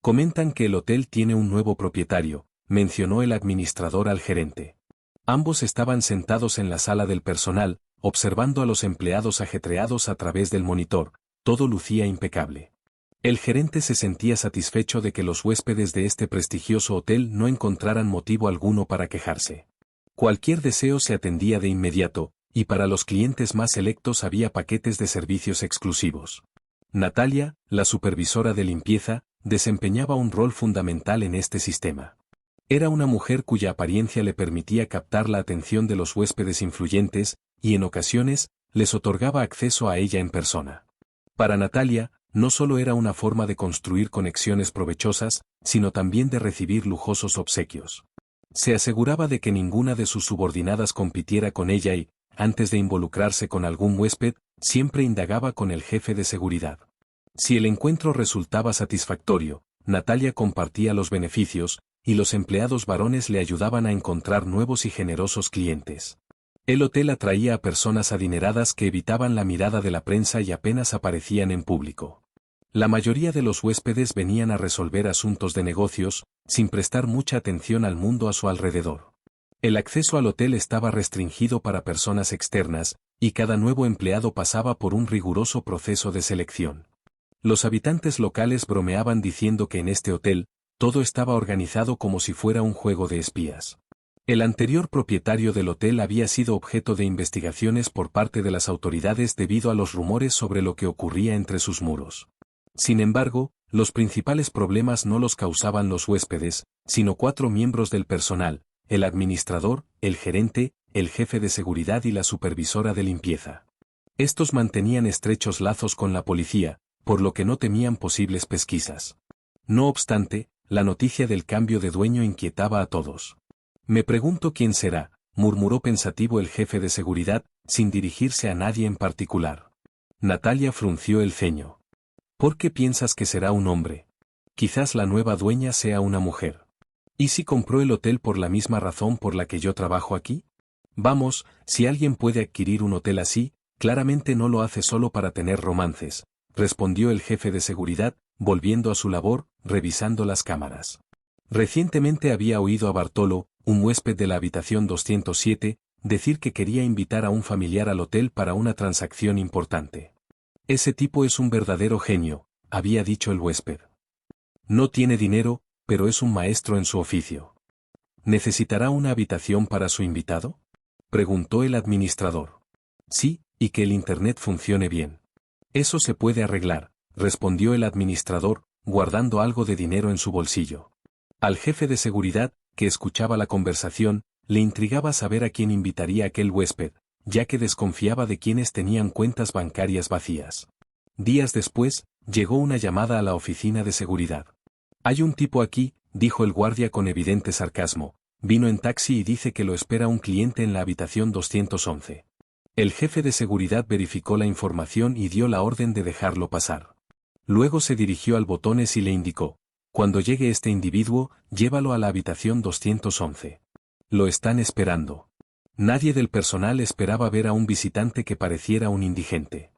Comentan que el hotel tiene un nuevo propietario, mencionó el administrador al gerente. Ambos estaban sentados en la sala del personal, observando a los empleados ajetreados a través del monitor, todo lucía impecable. El gerente se sentía satisfecho de que los huéspedes de este prestigioso hotel no encontraran motivo alguno para quejarse. Cualquier deseo se atendía de inmediato, y para los clientes más selectos había paquetes de servicios exclusivos. Natalia, la supervisora de limpieza, desempeñaba un rol fundamental en este sistema. Era una mujer cuya apariencia le permitía captar la atención de los huéspedes influyentes, y en ocasiones, les otorgaba acceso a ella en persona. Para Natalia, no solo era una forma de construir conexiones provechosas, sino también de recibir lujosos obsequios. Se aseguraba de que ninguna de sus subordinadas compitiera con ella y, antes de involucrarse con algún huésped, siempre indagaba con el jefe de seguridad. Si el encuentro resultaba satisfactorio, Natalia compartía los beneficios, y los empleados varones le ayudaban a encontrar nuevos y generosos clientes. El hotel atraía a personas adineradas que evitaban la mirada de la prensa y apenas aparecían en público. La mayoría de los huéspedes venían a resolver asuntos de negocios, sin prestar mucha atención al mundo a su alrededor. El acceso al hotel estaba restringido para personas externas, y cada nuevo empleado pasaba por un riguroso proceso de selección. Los habitantes locales bromeaban diciendo que en este hotel, todo estaba organizado como si fuera un juego de espías. El anterior propietario del hotel había sido objeto de investigaciones por parte de las autoridades debido a los rumores sobre lo que ocurría entre sus muros. Sin embargo, los principales problemas no los causaban los huéspedes, sino 4 miembros del personal: el administrador, el gerente, el jefe de seguridad y la supervisora de limpieza. Estos mantenían estrechos lazos con la policía, por lo que no temían posibles pesquisas. No obstante, la noticia del cambio de dueño inquietaba a todos. «Me pregunto quién será», murmuró pensativo el jefe de seguridad, sin dirigirse a nadie en particular. Natalia frunció el ceño. «¿Por qué piensas que será un hombre? Quizás la nueva dueña sea una mujer. ¿Y si compró el hotel por la misma razón por la que yo trabajo aquí? Vamos, si alguien puede adquirir un hotel así, claramente no lo hace solo para tener romances», respondió el jefe de seguridad, volviendo a su labor, revisando las cámaras. Recientemente había oído a Bartolo, un huésped de la habitación 207, decir que quería invitar a un familiar al hotel para una transacción importante. «Ese tipo es un verdadero genio», había dicho el huésped. «No tiene dinero, pero es un maestro en su oficio». «¿Necesitará una habitación para su invitado?», preguntó el administrador. «Sí, y que el internet funcione bien». «Eso se puede arreglar», respondió el administrador, guardando algo de dinero en su bolsillo. Al jefe de seguridad, que escuchaba la conversación, le intrigaba saber a quién invitaría aquel huésped, ya que desconfiaba de quienes tenían cuentas bancarias vacías. Días después, llegó una llamada a la oficina de seguridad. «Hay un tipo aquí», dijo el guardia con evidente sarcasmo. «Vino en taxi y dice que lo espera un cliente en la habitación 211. El jefe de seguridad verificó la información y dio la orden de dejarlo pasar. Luego se dirigió al botones y le indicó: «Cuando llegue este individuo, llévalo a la habitación 211. Lo están esperando». Nadie del personal esperaba ver a un visitante que pareciera un indigente.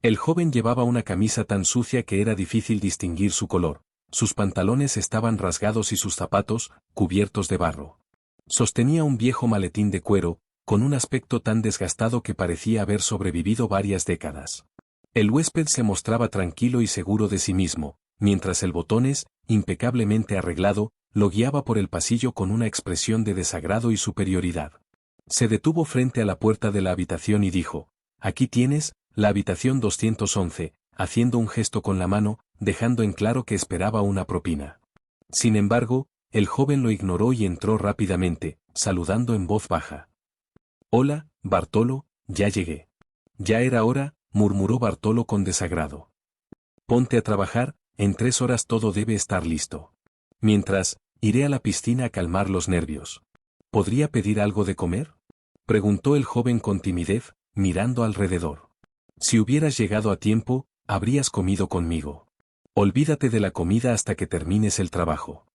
El joven llevaba una camisa tan sucia que era difícil distinguir su color, sus pantalones estaban rasgados y sus zapatos, cubiertos de barro. Sostenía un viejo maletín de cuero, con un aspecto tan desgastado que parecía haber sobrevivido varias décadas. El huésped se mostraba tranquilo y seguro de sí mismo, mientras el botones, impecablemente arreglado, lo guiaba por el pasillo con una expresión de desagrado y superioridad. Se detuvo frente a la puerta de la habitación y dijo: «Aquí tienes, la habitación 211, haciendo un gesto con la mano, dejando en claro que esperaba una propina. Sin embargo, el joven lo ignoró y entró rápidamente, saludando en voz baja. «Hola, Bartolo, ya llegué». «Ya era hora», murmuró Bartolo con desagrado. «Ponte a trabajar, en 3 horas todo debe estar listo. Mientras, iré a la piscina a calmar los nervios». «¿Podría pedir algo de comer?», preguntó el joven con timidez, mirando alrededor. «Si hubieras llegado a tiempo, habrías comido conmigo. Olvídate de la comida hasta que termines el trabajo».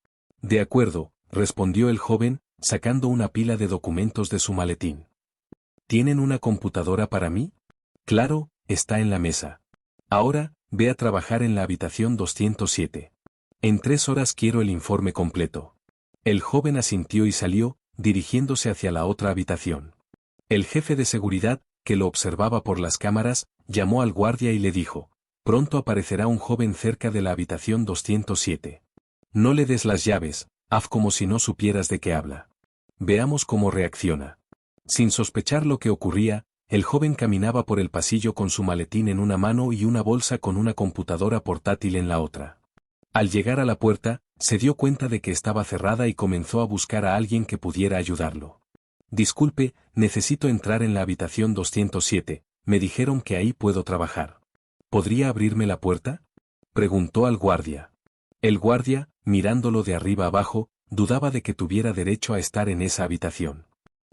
«De acuerdo», respondió el joven, sacando una pila de documentos de su maletín. «¿Tienen una computadora para mí?». «Claro, está en la mesa. Ahora, ve a trabajar en la habitación 207. En 3 horas quiero el informe completo. El joven asintió y salió, dirigiéndose hacia la otra habitación. El jefe de seguridad, que lo observaba por las cámaras, llamó al guardia y le dijo: pronto aparecerá un joven cerca de la habitación 207. No le des las llaves, haz como si no supieras de qué habla. Veamos cómo reacciona. Sin sospechar lo que ocurría, el joven caminaba por el pasillo con su maletín en una mano y una bolsa con una computadora portátil en la otra. Al llegar a la puerta, se dio cuenta de que estaba cerrada y comenzó a buscar a alguien que pudiera ayudarlo. Disculpe, necesito entrar en la habitación 207, me dijeron que ahí puedo trabajar. ¿Podría abrirme la puerta?, preguntó al guardia. El guardia, mirándolo de arriba abajo, dudaba de que tuviera derecho a estar en esa habitación.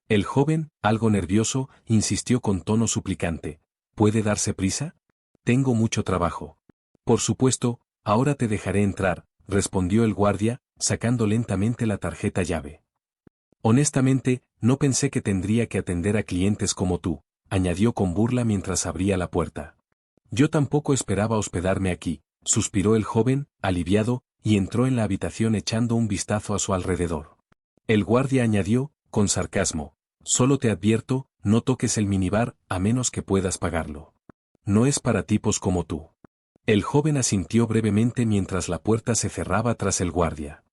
El joven, algo nervioso, insistió con tono suplicante: ¿puede darse prisa? Tengo mucho trabajo. Por supuesto, ahora te dejaré entrar, respondió el guardia, sacando lentamente la tarjeta llave. Honestamente, no pensé que tendría que atender a clientes como tú, añadió con burla mientras abría la puerta. Yo tampoco esperaba hospedarme aquí, suspiró el joven, aliviado, y entró en la habitación echando un vistazo a su alrededor. El guardia añadió, con sarcasmo: solo te advierto, no toques el minibar, a menos que puedas pagarlo. No es para tipos como tú. El joven asintió brevemente mientras la puerta se cerraba tras el guardia.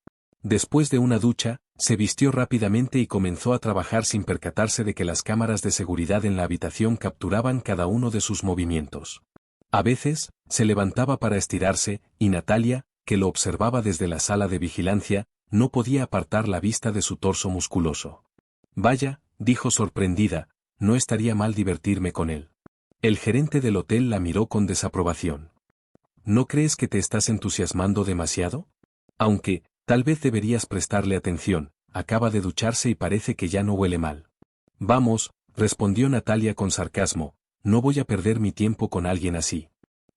Después de una ducha, se vistió rápidamente y comenzó a trabajar sin percatarse de que las cámaras de seguridad en la habitación capturaban cada uno de sus movimientos. A veces, se levantaba para estirarse, y Natalia, que lo observaba desde la sala de vigilancia, no podía apartar la vista de su torso musculoso. Vaya, dijo sorprendida, no estaría mal divertirme con él. El gerente del hotel la miró con desaprobación. ¿No crees que te estás entusiasmando demasiado? Aunque, tal vez deberías prestarle atención, acaba de ducharse y parece que ya no huele mal. Vamos, respondió Natalia con sarcasmo, no voy a perder mi tiempo con alguien así.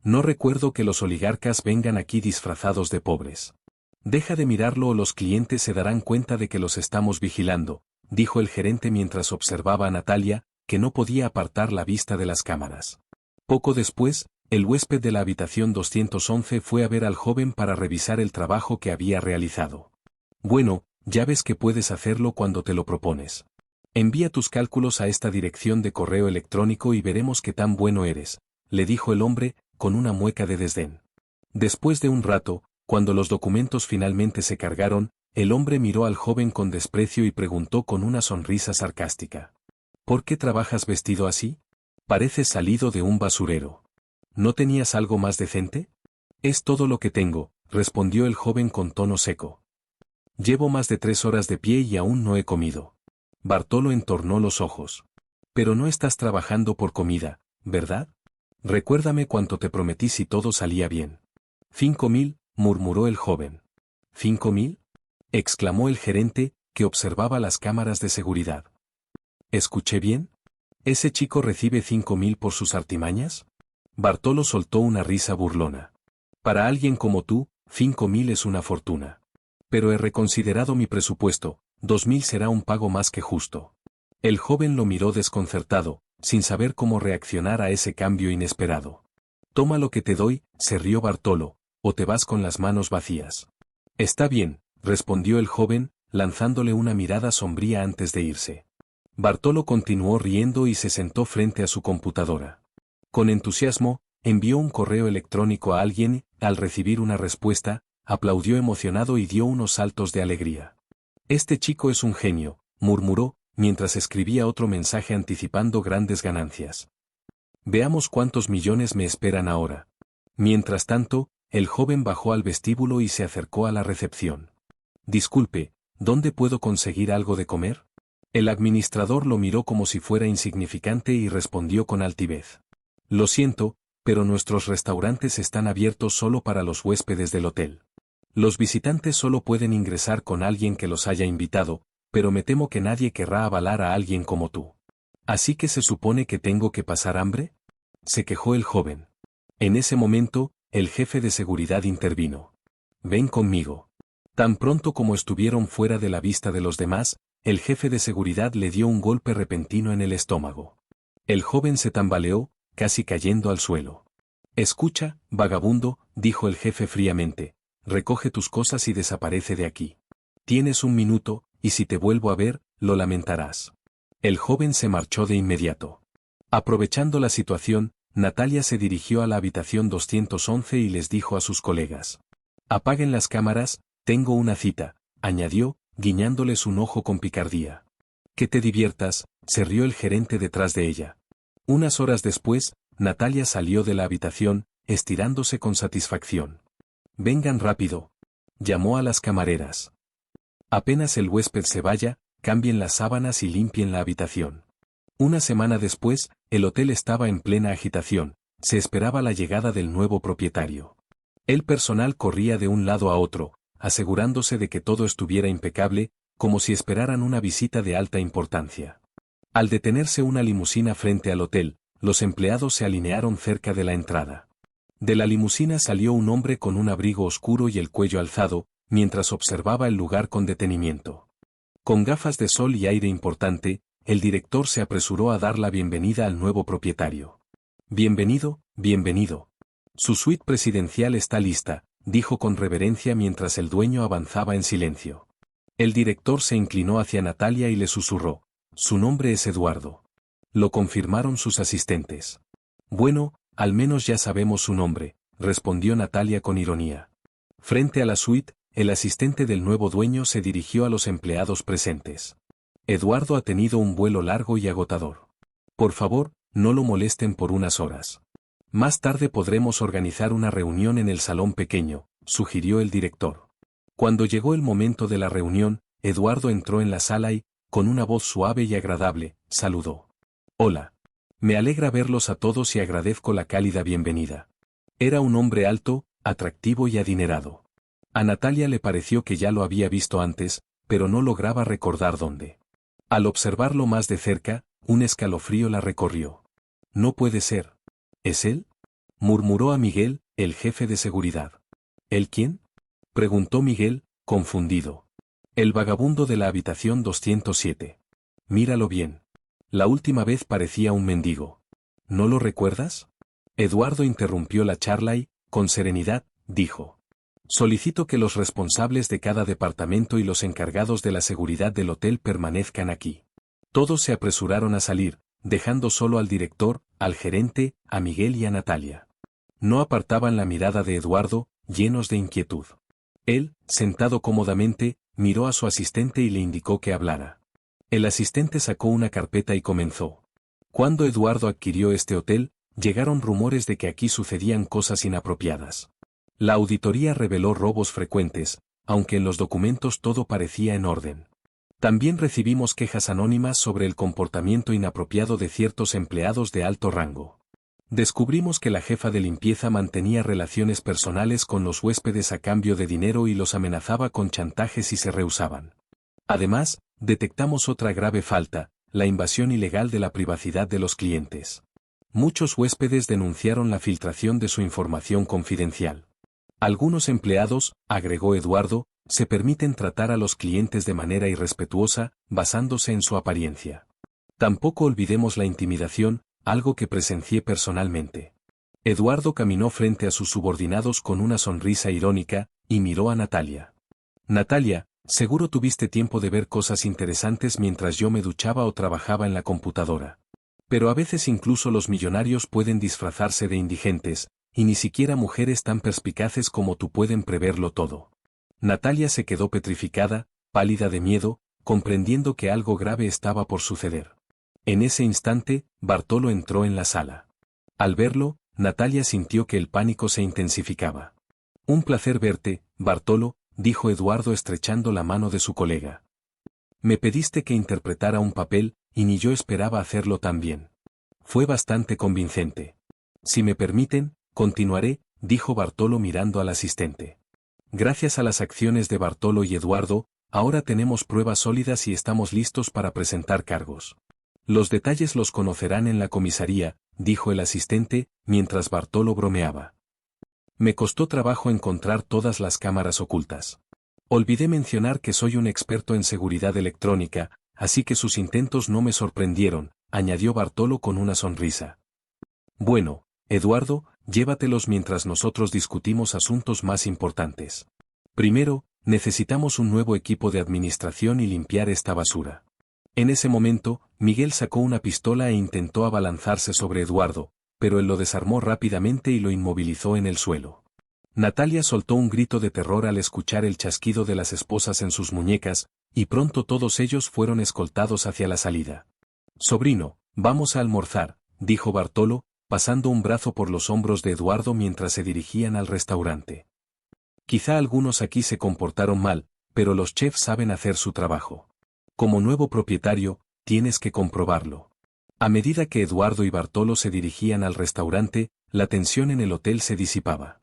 No recuerdo que los oligarcas vengan aquí disfrazados de pobres. Deja de mirarlo o los clientes se darán cuenta de que los estamos vigilando, dijo el gerente mientras observaba a Natalia, que no podía apartar la vista de las cámaras. Poco después, el huésped de la habitación 211 fue a ver al joven para revisar el trabajo que había realizado. Bueno, ya ves que puedes hacerlo cuando te lo propones. Envía tus cálculos a esta dirección de correo electrónico y veremos qué tan bueno eres, le dijo el hombre, con una mueca de desdén. Después de un rato, cuando los documentos finalmente se cargaron, el hombre miró al joven con desprecio y preguntó con una sonrisa sarcástica: ¿por qué trabajas vestido así? Pareces salido de un basurero. ¿No tenías algo más decente? Es todo lo que tengo, respondió el joven con tono seco. Llevo más de 3 horas de pie y aún no he comido. Bartolo entornó los ojos. Pero no estás trabajando por comida, ¿verdad? Recuérdame cuánto te prometí si todo salía bien. 5.000, murmuró el joven. ¿5.000? Exclamó el gerente, que observaba las cámaras de seguridad. ¿Escuché bien? ¿Ese chico recibe 5.000 por sus artimañas? Bartolo soltó una risa burlona. Para alguien como tú, 5.000 es una fortuna. Pero he reconsiderado mi presupuesto, 2.000 será un pago más que justo. El joven lo miró desconcertado, sin saber cómo reaccionar a ese cambio inesperado. Toma lo que te doy, se rió Bartolo, o te vas con las manos vacías. Está bien, respondió el joven, lanzándole una mirada sombría antes de irse. Bartolo continuó riendo y se sentó frente a su computadora. Con entusiasmo, envió un correo electrónico a alguien, al recibir una respuesta, aplaudió emocionado y dio unos saltos de alegría. Este chico es un genio, murmuró, mientras escribía otro mensaje anticipando grandes ganancias. Veamos cuántos millones me esperan ahora. Mientras tanto, el joven bajó al vestíbulo y se acercó a la recepción. Disculpe, ¿dónde puedo conseguir algo de comer? El administrador lo miró como si fuera insignificante y respondió con altivez. Lo siento, pero nuestros restaurantes están abiertos solo para los huéspedes del hotel. Los visitantes solo pueden ingresar con alguien que los haya invitado, pero me temo que nadie querrá avalar a alguien como tú. ¿Así que se supone que tengo que pasar hambre?, se quejó el joven. En ese momento, el jefe de seguridad intervino. Ven conmigo. Tan pronto como estuvieron fuera de la vista de los demás, el jefe de seguridad le dio un golpe repentino en el estómago. El joven se tambaleó, casi cayendo al suelo. Escucha, vagabundo, dijo el jefe fríamente, recoge tus cosas y desaparece de aquí. Tienes un minuto, y si te vuelvo a ver, lo lamentarás. El joven se marchó de inmediato. Aprovechando la situación, Natalia se dirigió a la habitación 211 y les dijo a sus colegas: «Apaguen las cámaras, tengo una cita», añadió, guiñándoles un ojo con picardía. «Que te diviertas», se rió el gerente detrás de ella. Unas horas después, Natalia salió de la habitación, estirándose con satisfacción. «Vengan rápido», llamó a las camareras. «Apenas el huésped se vaya, cambien las sábanas y limpien la habitación». Una semana después, el hotel estaba en plena agitación, se esperaba la llegada del nuevo propietario. El personal corría de un lado a otro, asegurándose de que todo estuviera impecable, como si esperaran una visita de alta importancia. Al detenerse una limusina frente al hotel, los empleados se alinearon cerca de la entrada. De la limusina salió un hombre con un abrigo oscuro y el cuello alzado, mientras observaba el lugar con detenimiento. Con gafas de sol y aire importante, el director se apresuró a dar la bienvenida al nuevo propietario. «Bienvenido, bienvenido. Su suite presidencial está lista», dijo con reverencia mientras el dueño avanzaba en silencio. El director se inclinó hacia Natalia y le susurró: «Su nombre es Eduardo». Lo confirmaron sus asistentes. «Bueno, al menos ya sabemos su nombre», respondió Natalia con ironía. Frente a la suite, el asistente del nuevo dueño se dirigió a los empleados presentes. «Eduardo ha tenido un vuelo largo y agotador. Por favor, no lo molesten por unas horas. Más tarde podremos organizar una reunión en el salón pequeño», sugirió el director. Cuando llegó el momento de la reunión, Eduardo entró en la sala y, con una voz suave y agradable, saludó. «Hola. Me alegra verlos a todos y agradezco la cálida bienvenida». Era un hombre alto, atractivo y adinerado. A Natalia le pareció que ya lo había visto antes, pero no lograba recordar dónde. Al observarlo más de cerca, un escalofrío la recorrió. «No puede ser. ¿Es él?», murmuró a Miguel, el jefe de seguridad. «¿El quién?», preguntó Miguel, confundido. «El vagabundo de la habitación 207. Míralo bien. La última vez parecía un mendigo. ¿No lo recuerdas?». Eduardo interrumpió la charla y, con serenidad, dijo: «Solicito que los responsables de cada departamento y los encargados de la seguridad del hotel permanezcan aquí». Todos se apresuraron a salir, dejando solo al director, al gerente, a Miguel y a Natalia. No apartaban la mirada de Eduardo, llenos de inquietud. Él, sentado cómodamente, miró a su asistente y le indicó que hablara. El asistente sacó una carpeta y comenzó. Cuando Eduardo adquirió este hotel, llegaron rumores de que aquí sucedían cosas inapropiadas. La auditoría reveló robos frecuentes, aunque en los documentos todo parecía en orden. También recibimos quejas anónimas sobre el comportamiento inapropiado de ciertos empleados de alto rango. Descubrimos que la jefa de limpieza mantenía relaciones personales con los huéspedes a cambio de dinero y los amenazaba con chantaje si se rehusaban. Además, detectamos otra grave falta, la invasión ilegal de la privacidad de los clientes. Muchos huéspedes denunciaron la filtración de su información confidencial. Algunos empleados, agregó Eduardo, se permiten tratar a los clientes de manera irrespetuosa, basándose en su apariencia. Tampoco olvidemos la intimidación, algo que presencié personalmente. Eduardo caminó frente a sus subordinados con una sonrisa irónica, y miró a Natalia. «Natalia, seguro tuviste tiempo de ver cosas interesantes mientras yo me duchaba o trabajaba en la computadora. Pero a veces incluso los millonarios pueden disfrazarse de indigentes, y ni siquiera mujeres tan perspicaces como tú pueden preverlo todo». Natalia se quedó petrificada, pálida de miedo, comprendiendo que algo grave estaba por suceder. En ese instante, Bartolo entró en la sala. Al verlo, Natalia sintió que el pánico se intensificaba. «Un placer verte, Bartolo», dijo Eduardo estrechando la mano de su colega. «Me pediste que interpretara un papel, y ni yo esperaba hacerlo tan bien. Fue bastante convincente. Si me permiten, continuaré», dijo Bartolo mirando al asistente. Gracias a las acciones de Bartolo y Eduardo, ahora tenemos pruebas sólidas y estamos listos para presentar cargos. Los detalles los conocerán en la comisaría, dijo el asistente, mientras Bartolo bromeaba. Me costó trabajo encontrar todas las cámaras ocultas. Olvidé mencionar que soy un experto en seguridad electrónica, así que sus intentos no me sorprendieron, añadió Bartolo con una sonrisa. Bueno, Eduardo, llévatelos mientras nosotros discutimos asuntos más importantes. Primero, necesitamos un nuevo equipo de administración y limpiar esta basura. En ese momento, Miguel sacó una pistola e intentó abalanzarse sobre Eduardo, pero él lo desarmó rápidamente y lo inmovilizó en el suelo. Natalia soltó un grito de terror al escuchar el chasquido de las esposas en sus muñecas, y pronto todos ellos fueron escoltados hacia la salida. «Sobrino, vamos a almorzar», dijo Bartolo, pasando un brazo por los hombros de Eduardo mientras se dirigían al restaurante. «Quizá algunos aquí se comportaron mal, pero los chefs saben hacer su trabajo. Como nuevo propietario, tienes que comprobarlo». A medida que Eduardo y Bartolo se dirigían al restaurante, la tensión en el hotel se disipaba.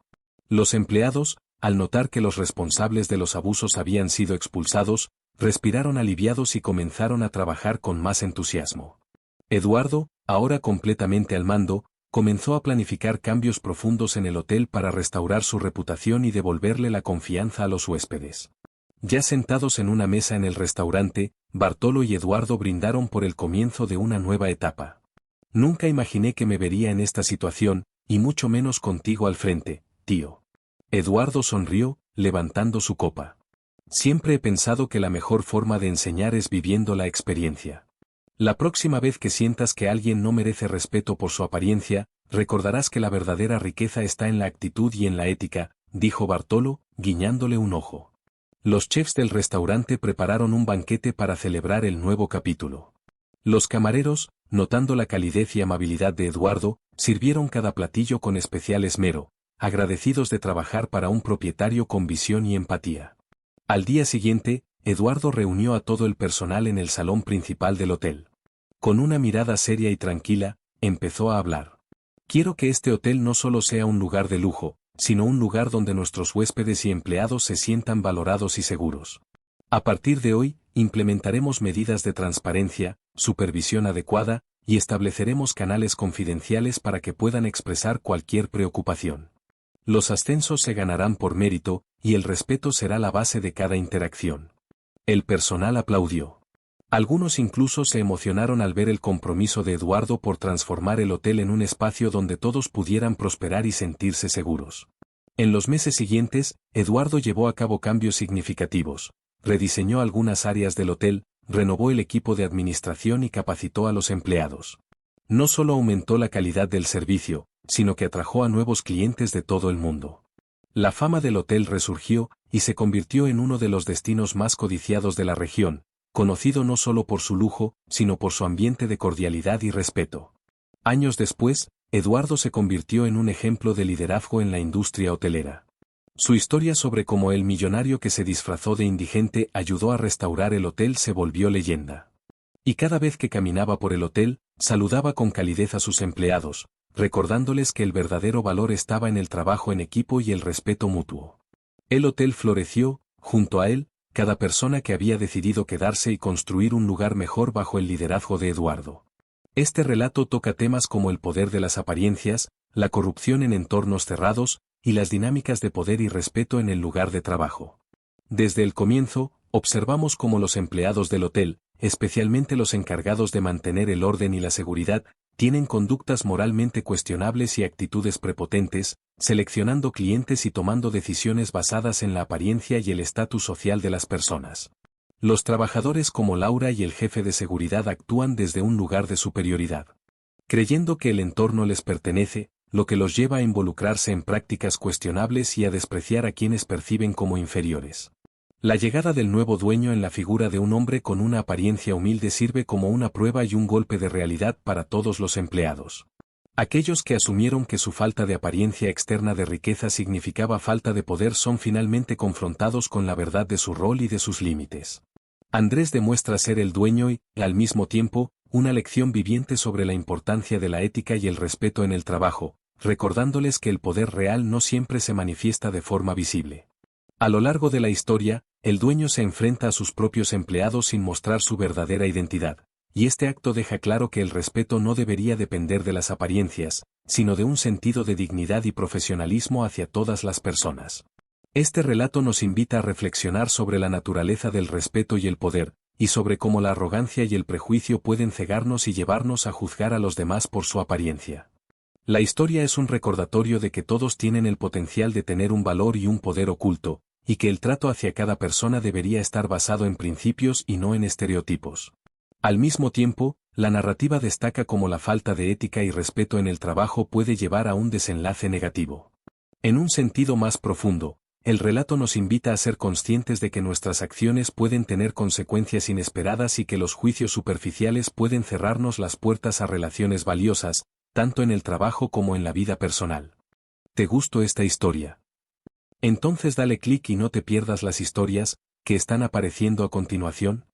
Los empleados, al notar que los responsables de los abusos habían sido expulsados, respiraron aliviados y comenzaron a trabajar con más entusiasmo. Eduardo, ahora completamente al mando, comenzó a planificar cambios profundos en el hotel para restaurar su reputación y devolverle la confianza a los huéspedes. Ya sentados en una mesa en el restaurante, Bartolo y Eduardo brindaron por el comienzo de una nueva etapa. «Nunca imaginé que me vería en esta situación, y mucho menos contigo al frente, tío». Eduardo sonrió, levantando su copa. «Siempre he pensado que la mejor forma de enseñar es viviendo la experiencia. La próxima vez que sientas que alguien no merece respeto por su apariencia, recordarás que la verdadera riqueza está en la actitud y en la ética», dijo Bartolo, guiñándole un ojo. Los chefs del restaurante prepararon un banquete para celebrar el nuevo capítulo. Los camareros, notando la calidez y amabilidad de Eduardo, sirvieron cada platillo con especial esmero, agradecidos de trabajar para un propietario con visión y empatía. Al día siguiente, Eduardo reunió a todo el personal en el salón principal del hotel. Con una mirada seria y tranquila, empezó a hablar. «Quiero que este hotel no solo sea un lugar de lujo, sino un lugar donde nuestros huéspedes y empleados se sientan valorados y seguros. A partir de hoy, implementaremos medidas de transparencia, supervisión adecuada, y estableceremos canales confidenciales para que puedan expresar cualquier preocupación. Los ascensos se ganarán por mérito, y el respeto será la base de cada interacción». El personal aplaudió. Algunos incluso se emocionaron al ver el compromiso de Eduardo por transformar el hotel en un espacio donde todos pudieran prosperar y sentirse seguros. En los meses siguientes, Eduardo llevó a cabo cambios significativos, rediseñó algunas áreas del hotel, renovó el equipo de administración y capacitó a los empleados. No solo aumentó la calidad del servicio, sino que atrajo a nuevos clientes de todo el mundo. La fama del hotel resurgió, y se convirtió en uno de los destinos más codiciados de la región, conocido no solo por su lujo, sino por su ambiente de cordialidad y respeto. Años después, Eduardo se convirtió en un ejemplo de liderazgo en la industria hotelera. Su historia sobre cómo el millonario que se disfrazó de indigente ayudó a restaurar el hotel se volvió leyenda. Y cada vez que caminaba por el hotel, saludaba con calidez a sus empleados, recordándoles que el verdadero valor estaba en el trabajo en equipo y el respeto mutuo. El hotel floreció, junto a él, cada persona que había decidido quedarse y construir un lugar mejor bajo el liderazgo de Eduardo. Este relato toca temas como el poder de las apariencias, la corrupción en entornos cerrados, y las dinámicas de poder y respeto en el lugar de trabajo. Desde el comienzo, observamos cómo los empleados del hotel, especialmente los encargados de mantener el orden y la seguridad, tienen conductas moralmente cuestionables y actitudes prepotentes, seleccionando clientes y tomando decisiones basadas en la apariencia y el estatus social de las personas. Los trabajadores como Laura y el jefe de seguridad actúan desde un lugar de superioridad, creyendo que el entorno les pertenece, lo que los lleva a involucrarse en prácticas cuestionables y a despreciar a quienes perciben como inferiores. La llegada del nuevo dueño en la figura de un hombre con una apariencia humilde sirve como una prueba y un golpe de realidad para todos los empleados. Aquellos que asumieron que su falta de apariencia externa de riqueza significaba falta de poder son finalmente confrontados con la verdad de su rol y de sus límites. Andrés demuestra ser el dueño y, al mismo tiempo, una lección viviente sobre la importancia de la ética y el respeto en el trabajo, recordándoles que el poder real no siempre se manifiesta de forma visible. A lo largo de la historia, el dueño se enfrenta a sus propios empleados sin mostrar su verdadera identidad, y este acto deja claro que el respeto no debería depender de las apariencias, sino de un sentido de dignidad y profesionalismo hacia todas las personas. Este relato nos invita a reflexionar sobre la naturaleza del respeto y el poder, y sobre cómo la arrogancia y el prejuicio pueden cegarnos y llevarnos a juzgar a los demás por su apariencia. La historia es un recordatorio de que todos tienen el potencial de tener un valor y un poder oculto, y que el trato hacia cada persona debería estar basado en principios y no en estereotipos. Al mismo tiempo, la narrativa destaca cómo la falta de ética y respeto en el trabajo puede llevar a un desenlace negativo. En un sentido más profundo, el relato nos invita a ser conscientes de que nuestras acciones pueden tener consecuencias inesperadas y que los juicios superficiales pueden cerrarnos las puertas a relaciones valiosas, tanto en el trabajo como en la vida personal. ¿Te gustó esta historia? Entonces dale clic y no te pierdas las historias que están apareciendo a continuación.